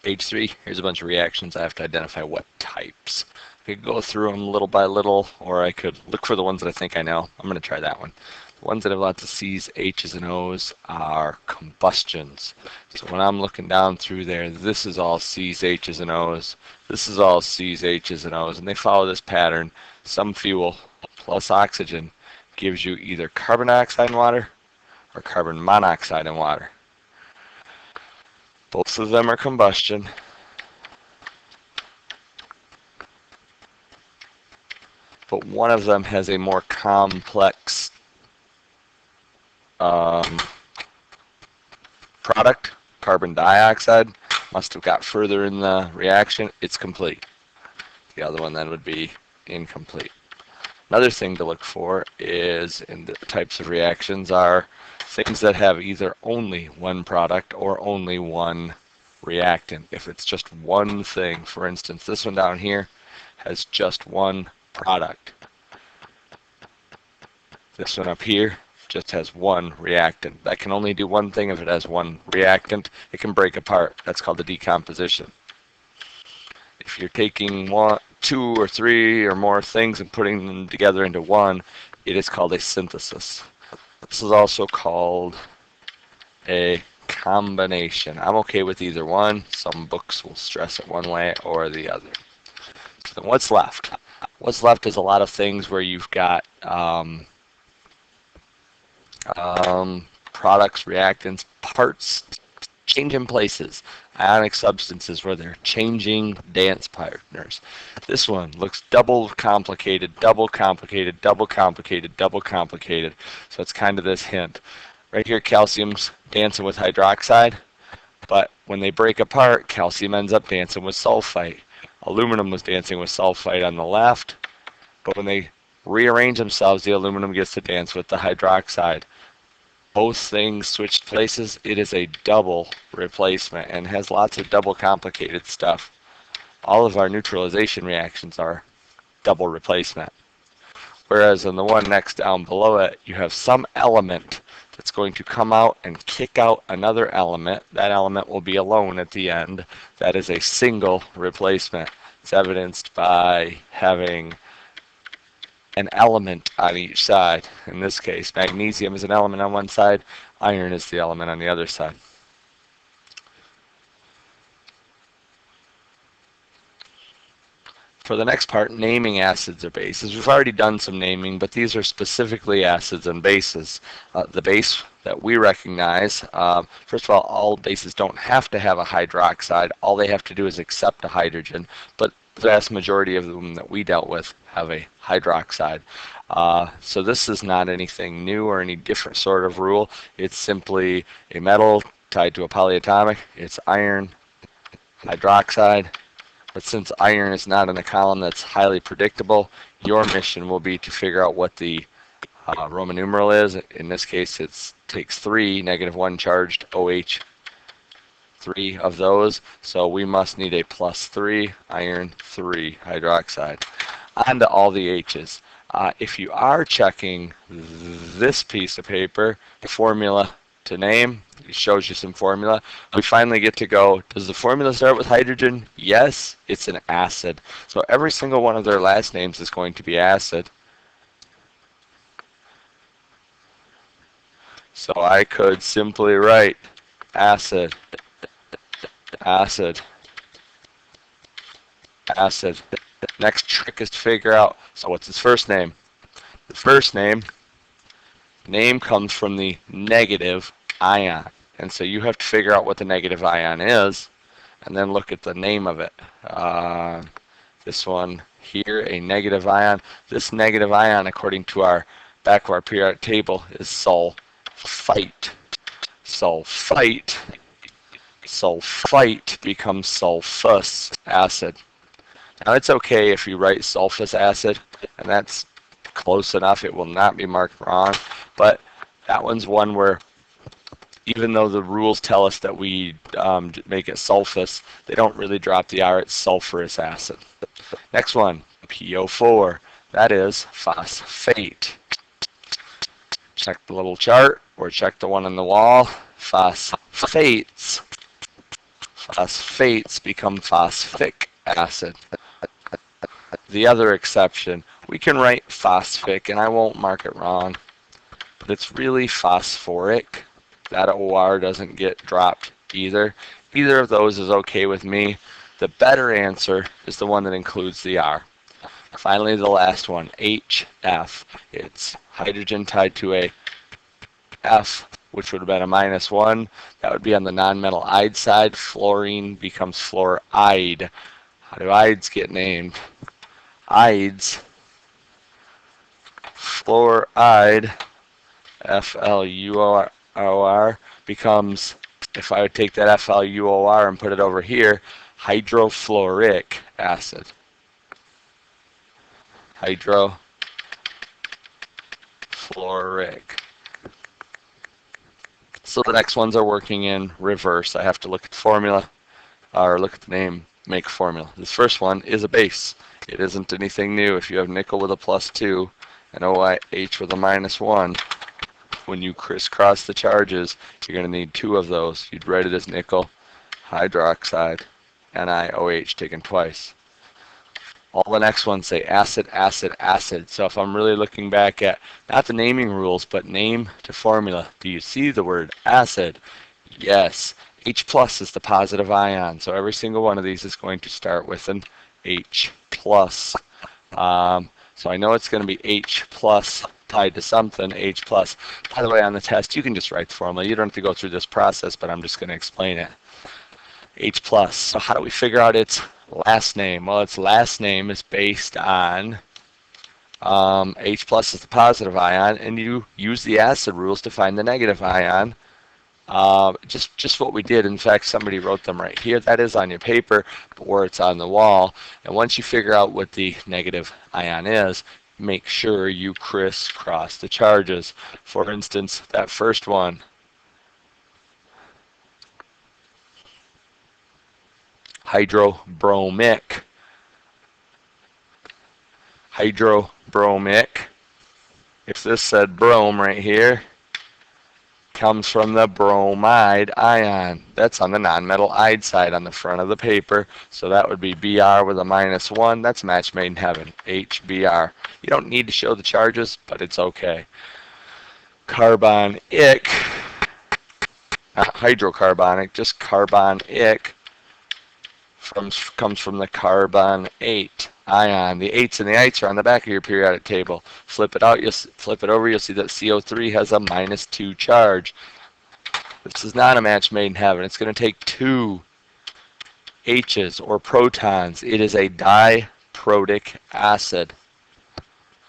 Page 3, here's a bunch of reactions. I have to identify what types. I could go through them little by little, or I could look for the ones that I think I know. I'm going to try that one. The ones that have lots of C's, H's, and O's are combustions. So when I'm looking down through there, this is all C's, H's, and O's. This is all C's, H's, and O's, and they follow this pattern. Some fuel plus oxygen gives you either carbon dioxide in water or carbon monoxide in water. Both of them are combustion. But one of them has a more complex product. Carbon dioxide must have got further in the reaction. It's complete. The other one then would be incomplete. Another thing to look for is in the types of reactions are things that have either only one product or only one reactant. If it's just one thing, for instance, this one down here has just one product. This one up here just has one reactant. That can only do one thing if it has one reactant. It can break apart. That's called the decomposition. If you're taking one, two or three or more things and putting them together into one, it is called a synthesis. This is also called a combination. I'm okay with either one. Some books will stress it one way or the other. So then what's left? What's left is a lot of things where you've got products, reactants, parts changing places. Ionic substances where they're changing dance partners. This one looks double complicated, double complicated, double complicated, double complicated. So it's kind of this hint. Right here, calcium's dancing with hydroxide, but when they break apart, calcium ends up dancing with sulfite. Aluminum was dancing with sulfite on the left, but when they rearrange themselves, the aluminum gets to dance with the hydroxide. Both things switched places. It is a double replacement and has lots of double complicated stuff. All of our neutralization reactions are double replacement. Whereas in the one next down below it, you have some element that's going to come out and kick out another element. That element will be alone at the end. That is a single replacement. It's evidenced by having an element on each side. In this case, magnesium is an element on one side, iron is the element on the other side. For the next part, naming acids or bases. We've already done some naming, but these are specifically acids and bases. The base that we recognize, first of all bases don't have to have a hydroxide. All they have to do is accept a hydrogen, but the vast majority of them that we dealt with have a hydroxide. So this is not anything new or any different sort of rule. It's simply a metal tied to a polyatomic. It's iron, hydroxide. But since iron is not in a column that's highly predictable, your mission will be to figure out what the Roman numeral is. In this case, it takes 3 -1 charged OH, 3 of those. So we must need a +3 iron 3 hydroxide. On to all the H's. If you are checking this piece of paper, the formula to name, it shows you some formula. We finally get to go, does the formula start with hydrogen? Yes, it's an acid. So every single one of their last names is going to be acid. So I could simply write acid, acid, acid. Next trick is to figure out, so what's his first name? The first name comes from the negative ion. And so you have to figure out what the negative ion is and then look at the name of it. This one here, a negative ion. This negative ion, according to our back of our periodic table, is sulfite. Sulfite becomes sulfus acid. Now it's okay if you write sulfus acid, and that's close enough. It will not be marked wrong, but that one's one where even though the rules tell us that we make it sulfus, they don't really drop the R. It's sulfurous acid. Next one, PO4. That is phosphate. Check the little chart or check the one on the wall. Phosphates phosphates become phosphoric acid. The other exception, we can write phosphoric, and I won't mark it wrong, but it's really phosphoric. That OR doesn't get dropped either. Either of those is okay with me. The better answer is the one that includes the R. Finally, the last one, HF. It's hydrogen tied to a F, which would have been a -1. That would be on the nonmetal ide side. Fluorine becomes fluoride. How do ides get named? Ides, fluoride, FLUOR, becomes, if I would take that FLUOR and put it over here, hydrofluoric acid. Hydrofluoric. So the next ones are working in reverse. I have to look at the formula, or look at the name, make a formula. This first one is a base. It isn't anything new. If you have nickel with a +2 and OH with a -1, when you crisscross the charges, you're going to need 2 of those. You'd write it as nickel hydroxide, NiOH taken twice. All the next ones say acid, acid, acid. So if I'm really looking back at not the naming rules, but name to formula, do you see the word acid? Yes. H plus is the positive ion. So every single one of these is going to start with an H plus. So I know it's going to be H plus tied to something, H plus. By the way, on the test, you can just write the formula. You don't have to go through this process, but I'm just going to explain it. H plus. So how do we figure out its last name? Well, its last name is based on H plus is the positive ion, and you use the acid rules to find the negative ion. Just what we did. In fact, somebody wrote them right here. That is on your paper, or it's on the wall. And once you figure out what the negative ion is, make sure you crisscross the charges. For instance, that first one, hydrobromic. Hydrobromic. If this said brome right here, comes from the bromide ion. That's on the nonmetal ide side on the front of the paper. So that would be Br with a -1. That's a match made in heaven. HBr. You don't need to show the charges, but it's okay. Carbonic, not hydrocarbonic, just carbonic, comes from the carbonate ion. The 8s and the ites are on the back of your periodic table. Flip it out, flip it over, you'll see that CO3 has a -2 charge. This is not a match made in heaven. It's going to take 2 H's or protons. It is a diprotic acid.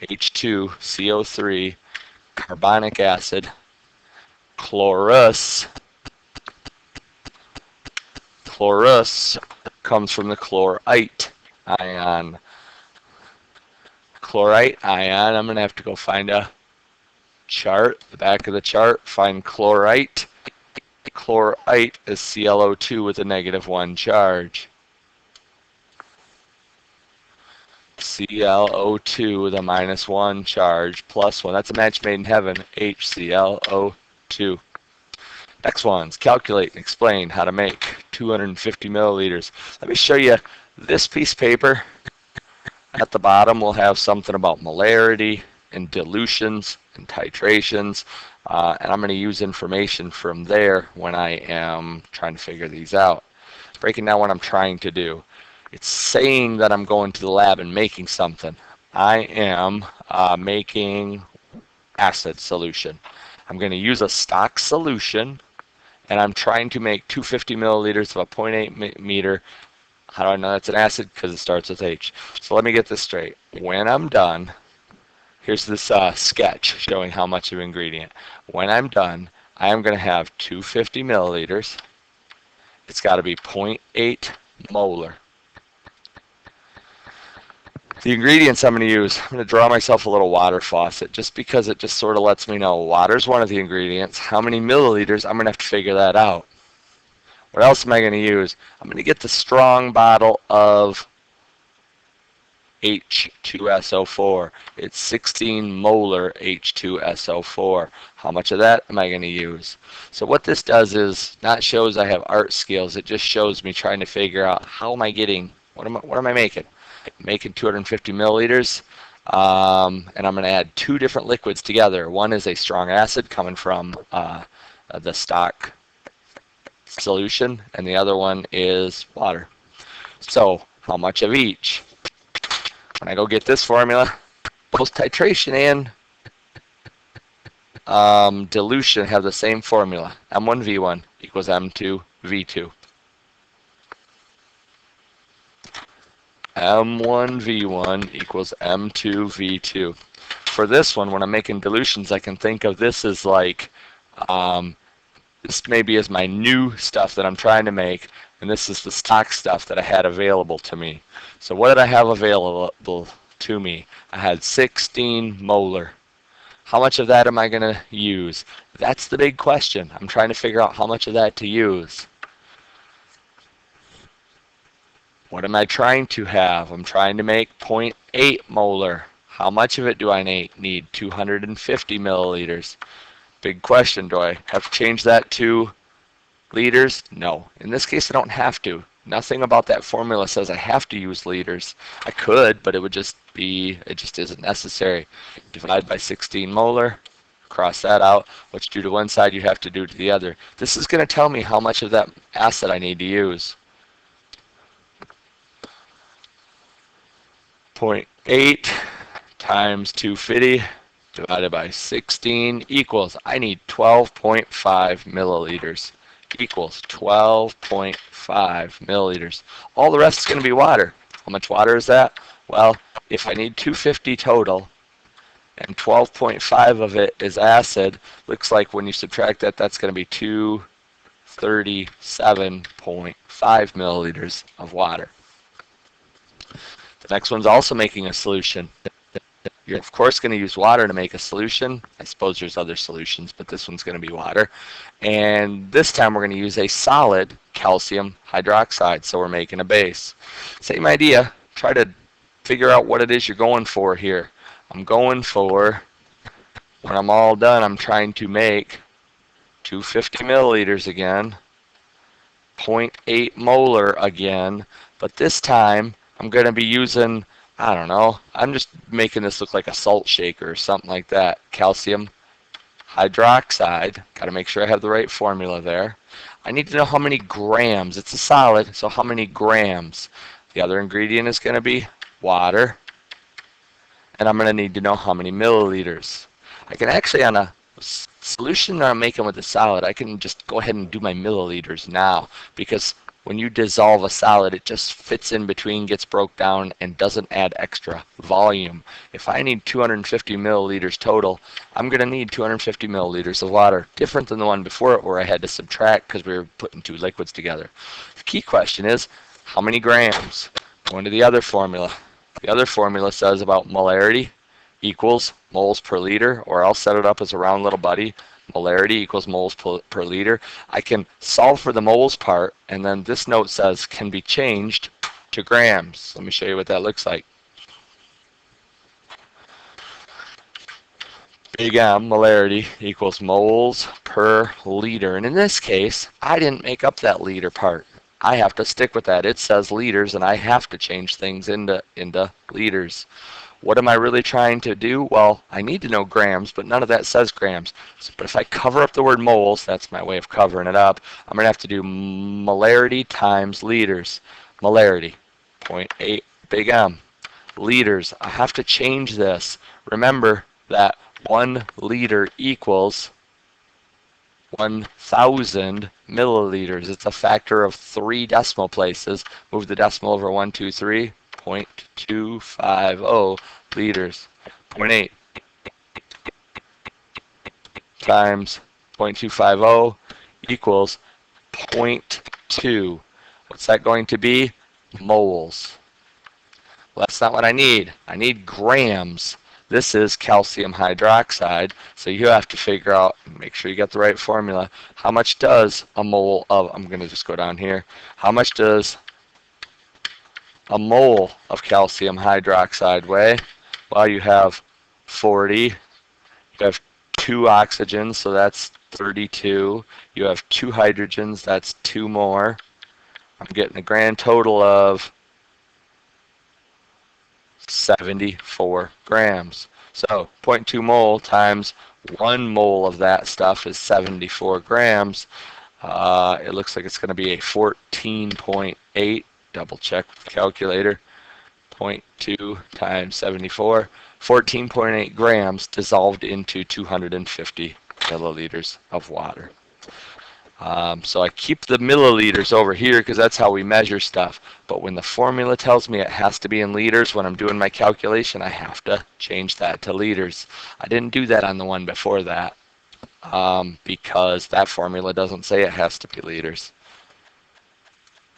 H2CO3, carbonic acid, chlorus. Chlorus comes from the chlorite ion. Chlorite ion, I'm going to have to go find a chart, the back of the chart, find chlorite. Chlorite is ClO2 with a -1 charge. ClO2 with a -1 charge, +1. That's a match made in heaven, HClO2. Next ones, calculate and explain how to make 250 milliliters. Let me show you this piece of paper. At the bottom, we'll have something about molarity and dilutions and titrations. And I'm going to use information from there when I am trying to figure these out. Breaking down what I'm trying to do. It's saying that I'm going to the lab and making something. I am making acid solution. I'm going to use a stock solution, and I'm trying to make 250 milliliters of a 0.8 meter. How do I know that's an acid? Because it starts with H. So let me get this straight. When I'm done, here's this sketch showing how much of an ingredient. When I'm done, I am going to have 250 milliliters. It's got to be 0.8 molar. The ingredients I'm going to use, I'm going to draw myself a little water faucet just because it just sort of lets me know water's one of the ingredients. How many milliliters, I'm going to have to figure that out. What else am I going to use? I'm going to get the strong bottle of H2SO4. It's 16 molar H2SO4. How much of that am I going to use? So what this does is not shows I have art skills. It just shows me trying to figure out how am I getting, what am I making? I'm making 250 milliliters. And I'm going to add two different liquids together. One is a strong acid coming from the stock solution, and the other one is water. So how much of each? When I go get this formula, both titration and dilution have the same formula. M1V1 equals M2V2. M1V1 equals M2V2. For this one, when I'm making dilutions, I can think of this as like, this maybe is my new stuff that I'm trying to make, and this is the stock stuff that I had available to me. So what did I have available to me? I had 16 molar. How much of that am I going to use? That's the big question. I'm trying to figure out how much of that to use. What am I trying to have? I'm trying to make 0.8 molar. How much of it do I need? 250 milliliters. Big question, do I have to change that to liters? No. In this case, I don't have to. Nothing about that formula says I have to use liters. I could, but it just isn't necessary. Divide by 16 molar, cross that out. What you do to one side, you have to do to the other. This is going to tell me how much of that acid I need to use. 0.8 times 250 divided by 16 equals, I need 12.5 milliliters. Equals 12.5 milliliters. All the rest is going to be water. How much water is that? Well, if I need 250 total and 12.5 of it is acid, looks like when you subtract that, that's going to be 237.5 milliliters of water. The next one's also making a solution. You're of course going to use water to make a solution. I suppose there's other solutions, but this one's going to be water. And this time we're going to use a solid calcium hydroxide, so we're making a base. Same idea. Try to figure out what it is you're going for here. I'm going for, when I'm all done, I'm trying to make 250 milliliters again, 0.8 molar again, but this time I'm going to be using, I don't know, I'm just making this look like a salt shaker or something like that. Calcium hydroxide. Got to make sure I have the right formula there. I need to know how many grams. It's a solid, so how many grams? The other ingredient is going to be water. And I'm going to need to know how many milliliters. I can actually, on a solution that I'm making with a solid, I can just go ahead and do my milliliters now, because when you dissolve a solid, it just fits in between, gets broke down, and doesn't add extra volume. If I need 250 milliliters total, I'm going to need 250 milliliters of water. Different than the one before it where I had to subtract because we were putting two liquids together. The key question is, how many grams? Going to the other formula. The other formula says about molarity equals moles per liter, or I'll set it up as a round little buddy. Molarity equals moles per liter. I can solve for the moles part, and then this note says can be changed to grams. Let me show you what that looks like. Big M, molarity, equals moles per liter. And in this case, I didn't make up that liter part. I have to stick with that. It says liters, and I have to change things into liters. What am I really trying to do? Well, I need to know grams, but none of that says grams. But if I cover up the word moles, that's my way of covering it up, I'm going to have to do molarity times liters. Molarity, 0.8 big M. Liters, I have to change this. Remember that 1 liter equals 1,000 milliliters. It's a factor of 3 decimal places. Move the decimal over 1, 2, 3. 0.250 liters. 0.8 times 0.250 equals 0.2. What's that going to be? Moles. Well, that's not what I need. I need grams. This is calcium hydroxide, so you have to figure out, make sure you get the right formula. How much does a mole of, I'm going to just go down here, how much does a mole of calcium hydroxide weigh? Well, you have 40. You have 2 oxygens, so that's 32. You have 2 hydrogens, that's 2 more. I'm getting a grand total of 74 grams. So 0.2 mole times 1 mole of that stuff is 74 grams. It looks like it's going to be a 14.8. Double check with the calculator. 0.2 times 74. 14.8 grams dissolved into 250 milliliters of water. So I keep the milliliters over here because that's how we measure stuff. But when the formula tells me it has to be in liters when I'm doing my calculation, I have to change that to liters. I didn't do that on the one before that because that formula doesn't say it has to be liters.